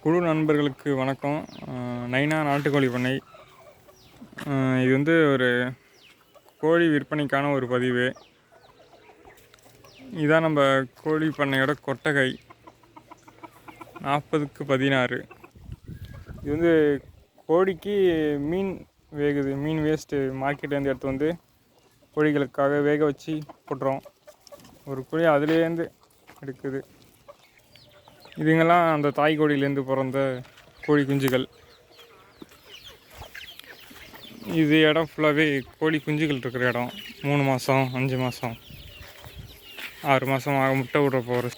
குழு நண்பர்களுக்கு வணக்கம். நைனா நாட்டுக்கோழி பண்ணை. இது வந்து ஒரு கோழி விற்பனைக்கான ஒரு பதிவு. இதான் நம்ம கோழி பண்ணையோட கொட்டகை 40x16. இது வந்து கோழிக்கு மீன் வேகுது, மீன் வேஸ்ட்டு மார்க்கெட்லேருந்து எடுத்து வந்து கோழிகளுக்காக வேக வச்சு போட்டுறோம். ஒரு கோழி அதுலேருந்து எடுக்குது. இதுங்கெல்லாம் அந்த தாய் கோழியிலேருந்து பிறந்த கோழி குஞ்சுகள். இது இடம் ஃபுல்லாகவே கோழி குஞ்சுகள் இருக்கிற இடம். 3 மாதம் 5 மாதம் 6 மாதம் ஆக முட்டை விடுற போகிற.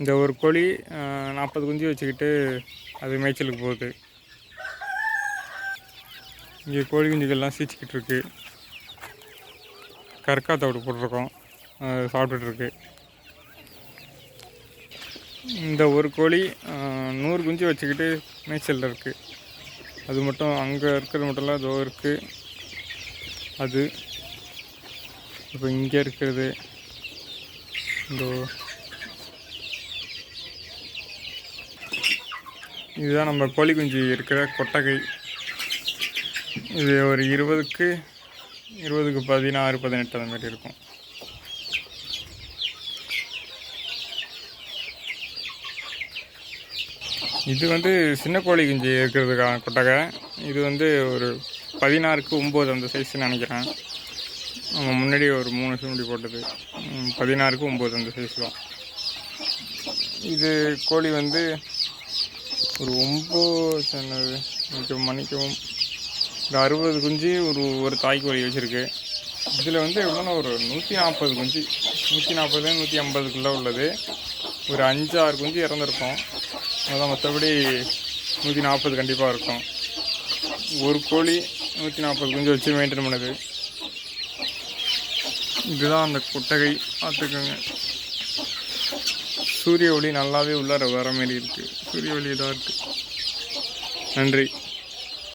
இந்த ஒரு கோழி 40 குஞ்சு வச்சுக்கிட்டு அது மேய்ச்சலுக்கு போகுது. இங்கே கோழி குஞ்சுகள்லாம் சீச்சிக்கிட்டு இருக்கு. கற்காத்தோடு போட்டிருக்கோம், சாப்பிட்டுட்ருக்கு. இந்த ஒரு கோழி 100 குஞ்சு வச்சுக்கிட்டு மேய்ச்சலில் இருக்குது. அது மட்டும் அங்கே இருக்கிறது மட்டும் இல்லை, அதோ இருக்குது. அது இப்போ இங்கே இருக்கிறது இதோ. இதுதான் நம்ம கோழி குஞ்சு இருக்கிற கொட்டகை. இது ஒரு 20க்கு 16 18 அந்த மாதிரி இருக்கும். இது வந்து சின்ன கோழி குஞ்சு இருக்கிறதுக்கான கொட்டகை. இது வந்து ஒரு 16க்கு 9 அந்த சைஸ்ன்னு நினைக்கிறேன். நம்ம முன்னாடி ஒரு 3 சிமுடி போட்டது 16க்கு 9 அந்த சைஸ் தான். இது கோழி வந்து ஒரு 9 மணிக்கும் ஒரு 60 குஞ்சு ஒரு தாய் கோழி வச்சுருக்கு. இதில் வந்து எவ்வளோன்னா ஒரு 140 குஞ்சு, 140 150க்குள்ளே உள்ளது. ஒரு 5-6 குஞ்சு இறந்துருக்கும். அதான் மற்றபடி 140 கண்டிப்பாக இருக்கும். ஒரு கோழி 140 குஞ்சு வச்சு மெயின்டைன் பண்ணுது. இதுதான் அந்த கொட்டகை, பார்த்துக்கோங்க. சூரிய ஒளி நல்லாவே உள்ளார வர மாரி இருக்குது. சூரிய ஒளி இதாக இருக்குது. நன்றி.